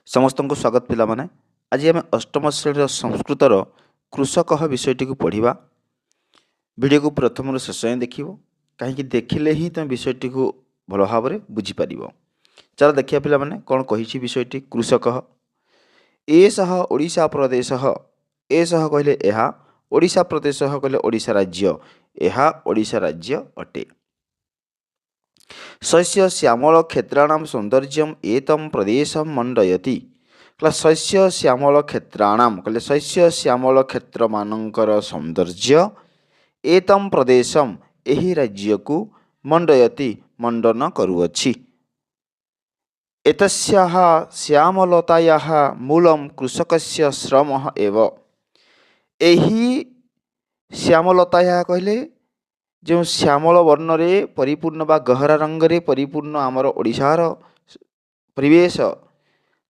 समस्त को स्वागत पिला माने। आज आम अष्टम श्रेणी संस्कृतर कृषक विषयटी को पढ़ा। वीडियो को प्रथम शेष जाए देख कहीं देखिले ही तुम विषयटी को भल भाव में बुझीपर। चल देखिए पिला माने कौन कही विषयटी। कृषक एषः ओडिशा प्रदेश, एषः कहले एहा, ओडिशा प्रदेश कहले ओडिशा राज्य, एहा ओडिशा राज्य अटे। शस्य श्यामल क्षेत्राणां सौंदर्यम एतम प्रदेशम मंडयति। कहला शस्य श्यामल क्षेत्राणां कहले शस्य श्यामल क्षेत्र मानकर सौंदर्य एतम प्रदेशम एही राज्य को मंडयति मंडन करुअछि। एतस्याः श्यामलतायाः मूलम कृषकस्य श्रमः एव। एही श्यामलतायाः कहले जो श्यामल वर्णरे परिपूर्ण बा गहरा रंगरे परिपूर्ण आमर ओडिशार परिवेश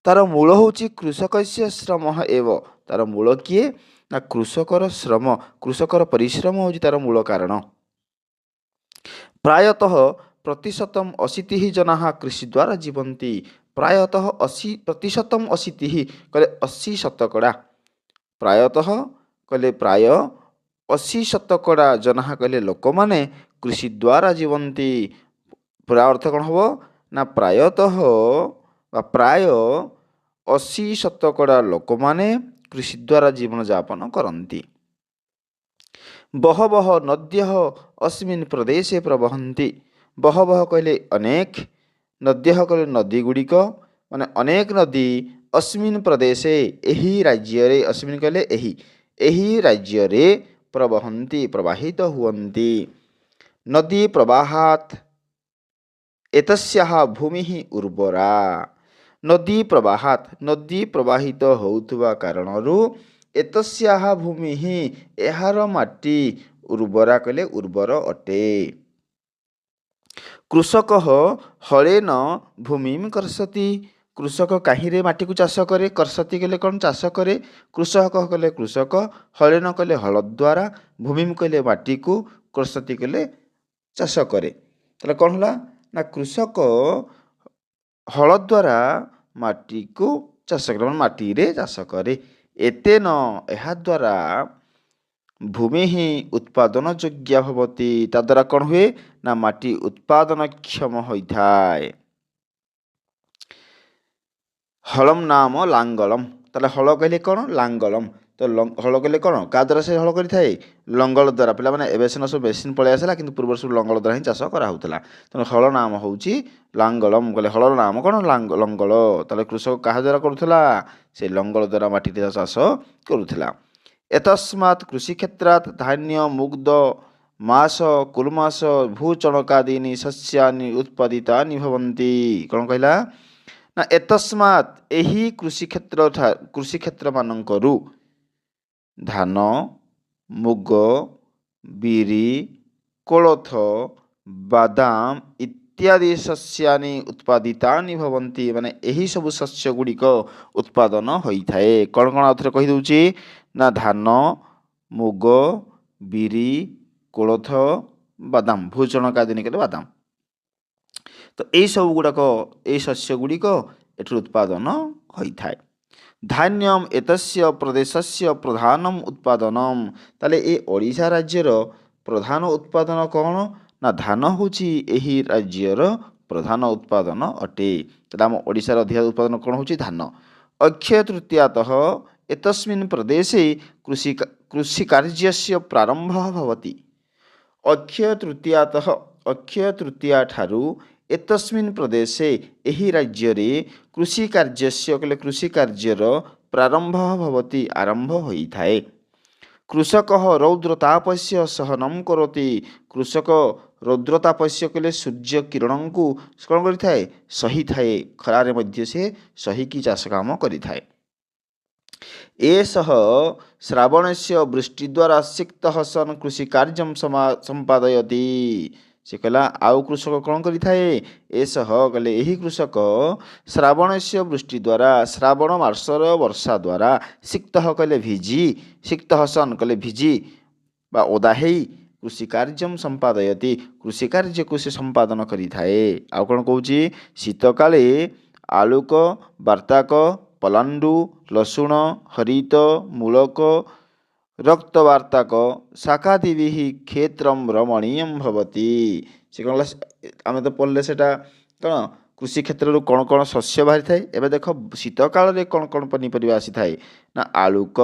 तार मूल होची कृषकस्य श्रमः एव। तार मूल किए ना कृषकर श्रम, कृषकर परिश्रम होची तार मूल कारण। प्रायतः प्रतिशतम 80 जना कृषि द्वारा जीवंती। प्रायतः 80% 80 कहले 80 शतकड़ा। प्रायतः कहले प्राय 80 शतकड़ा जना कहले लोक माने कृषि द्वारा जीवंती। पूरा अर्थ कौन हम ना प्रायतः प्राय 80 शतकड़ा लोक माने कृषि द्वारा जीवन यापन करती। बहवः नद्यः अस्मिन् प्रदेशे प्रवहन्ति। बहवः कहले अनेक, नद्यः कहले नदी गुड़िक माने अनेक नदी अस्मिन् प्रदेशे एही राज्य रे, अस्मिन् कहले एही राज्य रे प्रवहन्ति प्रवाहित हुवन्ति। नदी प्रवाहात् एतस्याः भूमिः उर्वरा। नदी प्रवाहात् नदी प्रवाहित होउथुवा कारणरू एतस्याः भूमिः एहार माटी उर्वरा कहले उर्वर अटे। कृषक हलेन भूमिं कर्षति। कृषक कहीं माटी को चाष करे। कर्षति कहले कौन चाष करे। कृषक कहले कृषक, हलेन कहले हल द्वारा, भूमिं कहले माटी को, कर्षति कहले चाष करे। ताले कौन होला ना कृषक हल द्वारा माटी को चाष करे, माटी रे चाष करे। एतेन एहा द्वारा भूमि ही उत्पादन योग्य भवति। ता द्वारा कौन हुए ना माटी उत्पादन क्षम होइथाय। हलम नाम लांगलम। ताले हल कहले कौन लांगलम। तो हल कहले कौन का द्वारा से हल करि थाए लंगल द्वारा। पिला माने एबे सिना सब मेसिन पळे आसला किंतु पूर्व सब लंगल द्वारा ही चाष करा होतला। तो हल नाम होउची लांगलम। कहले हलर नाम कौन लंगल। ताले कृषक कहा द्वारा करुथला से लंगल द्वारा माटी चाष करुथला। एतस्मात् कृषि क्षेत्रात् धान्य मुग्ध मास कुलमास भूचणकादीनि सस्यानि उत्पादितानि भवन्ति। कौन कहला ना एतस्मात् एही कृषि क्षेत्र मानकरू धान मुग बिरी कोलथ बादाम इत्यादि शस्यानि उत्पादितानि भवन्ति। माने एही सब शस्य गुड़िक उत्पादन होइथाए। कौन कौन आउथरे कहि दउची ना धान मुग बिरी कोलथ बादाम भूचणका दिन के बादाम। तो यही सब गुड़ाक यही शस्य गुड़िक एठु उत्पादन होइथाए। धान्यम एतस्य प्रदेशस्य प्रधानम उत्पादनम। ताले ए ओडिशा राज्यर प्रधान उत्पादन कौन ना धान होची एही राज्यर प्रधान उत्पादन अटे। ताले आम ओडिशार अधिक उत्पादन कौन होची धान। अक्षय तृतीयातः एतस्मिन् प्रदेशे कृषि कार्यस्य प्रारंभः भवति। अक्षय तृतीयातः अक्षय तृतीया ठारू एतस्मिन् प्रदेशे एही राज्य रे कृषि कार्यस्य कहले कृषि कार्यर प्रारंभः भवति आरंभ होइथाए। कृषकः रौद्रतापस्य सहनं करोति। कृषक रौद्रतापस्य कहले सूर्य किरण को कौन करिथाए सही थाए। खरारे मध्य से सही की चाष काम करिथाए। एषः श्रावणस्य वृष्टि द्वारा सिक्तः सन् कृषि कार्यं संपादयति। से कहला आउ कृषक कौन करिथाए एषः कहले एही कृषक श्रावणस्य वृष्टि द्वारा श्रावण मासर वर्षा द्वारा सिक्तः कहले भिजी, सिक्तः सन् कहले भिजी बा ओदा हेई कृषि कार्यं संपादयति कृषि कार्य को से संपादन करिथाए। आउ कौन कहूची शीत काले आलुक बार्ताक ପଲାଣ୍ଡୁ ରସୁଣ ହରିତ ମୂଳକ ରକ୍ତବାର୍ତ୍ତାକ ଶାକାଦିଭିଃ କ୍ଷେତ୍ରମ୍ ରମଣୀୟମ୍ ଭବତି। ସେ କ'ଣ ହେଲା, ଆମେ ତ ପଢ଼ିଲେ ସେଟା କ'ଣ କୃଷି କ୍ଷେତ୍ରରୁ କ'ଣ କ'ଣ ଶସ୍ୟ ବାହାରିଥାଏ। ଏବେ ଦେଖ ଶୀତ କାଳରେ କ'ଣ କ'ଣ ପନିପରିବା ଆସିଥାଏ ନା ଆଳୁକ,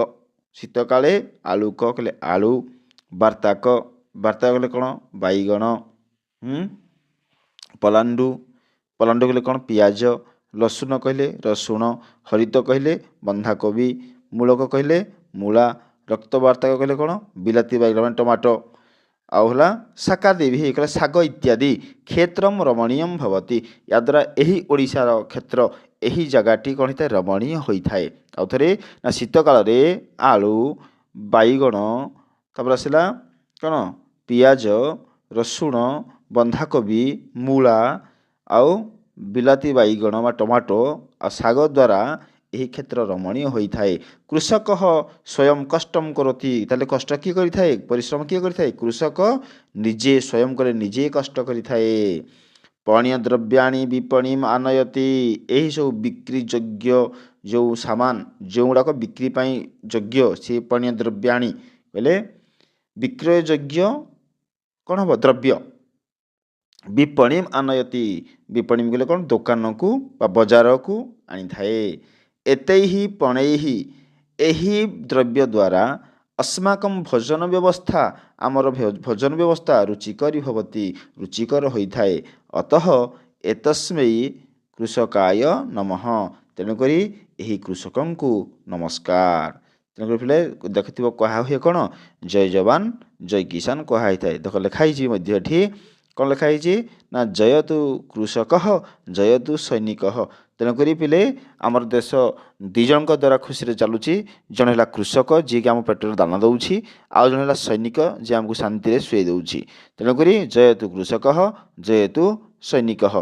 ଶୀତ କାଳେ ଆଳୁକ କହିଲେ ଆଳୁ, ବାର୍ତ୍ତାକ, ବାର୍ତ୍ତାକ କହିଲେ କ'ଣ ବାଇଗଣ, ପଲାଣ୍ଡୁ, ପଲାଣ୍ଡୁ କହିଲେ କ'ଣ ପିଆଜ, ରସୁଣ କହିଲେ ରସୁଣ, ହରିତ କହିଲେ ବନ୍ଧାକୋବି, ମୂଳକ କହିଲେ ମୂଳା, ରକ୍ତବାର୍ତ୍ତାକ କହିଲେ କ'ଣ ବିଲାତି ବାଇଗଣ ମାନେ ଟମାଟୋ, ଆଉ ହେଲା ଶାକାଦିଭିଃ କହିଲେ ଶାଗ ଇତ୍ୟାଦି କ୍ଷେତ୍ରମ୍ ରମଣୀୟମ୍ ଭବତି। ଏହାଦ୍ୱାରା ଏହି ଓଡ଼ିଶାର କ୍ଷେତ୍ର ଏହି ଜାଗାଟି କ'ଣ ହୋଇଥାଏ ରମଣୀୟ ହୋଇଥାଏ। ଆଉ ଥରେ ନା ଶୀତ କାଳରେ ଆଳୁ, ବାଇଗଣ, ତାପରେ ଆସିଲା କ'ଣ ପିଆଜ, ରସୁଣ, ବନ୍ଧାକୋବି, ମୂଳା ଆଉ ବିଲାତି ବାଇଗଣ ବା ଟମାଟୋ ଆଉ ଶାଗ ଦ୍ୱାରା ଏହି କ୍ଷେତ୍ର ରମଣୀୟ ହୋଇଥାଏ। କୃଷକ ସ୍ୱୟଂ କଷ୍ଟମ୍ କରତି, ତାହେଲେ କଷ୍ଟ କିଏ କରିଥାଏ, ପରିଶ୍ରମ କିଏ କରିଥାଏ, କୃଷକ ନିଜେ ସ୍ୱୟଂ କରି ନିଜେ କଷ୍ଟ କରିଥାଏ। ପାନୀୟ ଦ୍ରବ୍ୟାଣି ବିପଣୀମ୍ ଆନୟତି, ଏହିସବୁ ବିକ୍ରି ଯୋଗ୍ୟ ଯେଉଁ ସାମାନ ଯେଉଁଗୁଡ଼ାକ ବିକ୍ରି ପାଇଁ ଯୋଗ୍ୟ ସେ ପାନୀୟ ଦ୍ରବ୍ୟାଣି କହିଲେ ବିକ୍ରୟ ଯୋଗ୍ୟ କ'ଣ ହେବ ଦ୍ରବ୍ୟ, ବିପଣୀମ୍ ଆନୟତି, ବିପଣୀମ୍ କହିଲେ କ'ଣ ଦୋକାନକୁ ବା ବଜାରକୁ ଆଣିଥାଏ। ଏତୈଃ ପଣୈଃ, ଏହି ଦ୍ରବ୍ୟ ଦ୍ୱାରା अस्माकं भोजन व्यवस्था आमर भोजन व्यवस्था रुचिकरी भवति, रुचिकर होइथाए। अतः एतस्मै कृषकाय नमः, तेणुकरी यही कृषकं को नमस्कार। तेणुकरी पिले देखिथिबो कहा हुए कौन जय जवान जय किसान कहा होइथाए। देख लिखाई मध्य एठी कौन लिखाई ना जयतु कृषकः जयतु सैनिकः। तेणुकरी पिले आमर देश दी जन द्वारा खुशी रे चलुची, जन है कृषक जी के आम पेटर दाना दौची, आउ जन है सैनिक जी आमको शांति रे शुए दौची। तेणुकरी जयतु कृषकः जयतु सैनिकः।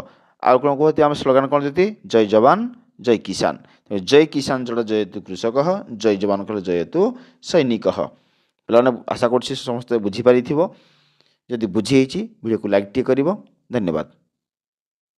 आउ कौन कहते आम स्लोगान कौन देती जय जवान जय किसान। जय किसान जोड़ा जयतु कृषकः, जय जवान कह जयतु सैनिकः। पे आशा कर समस्त बुझीपारी, जदि बुझी भिडियो को लाइक टे कर। धन्यवाद।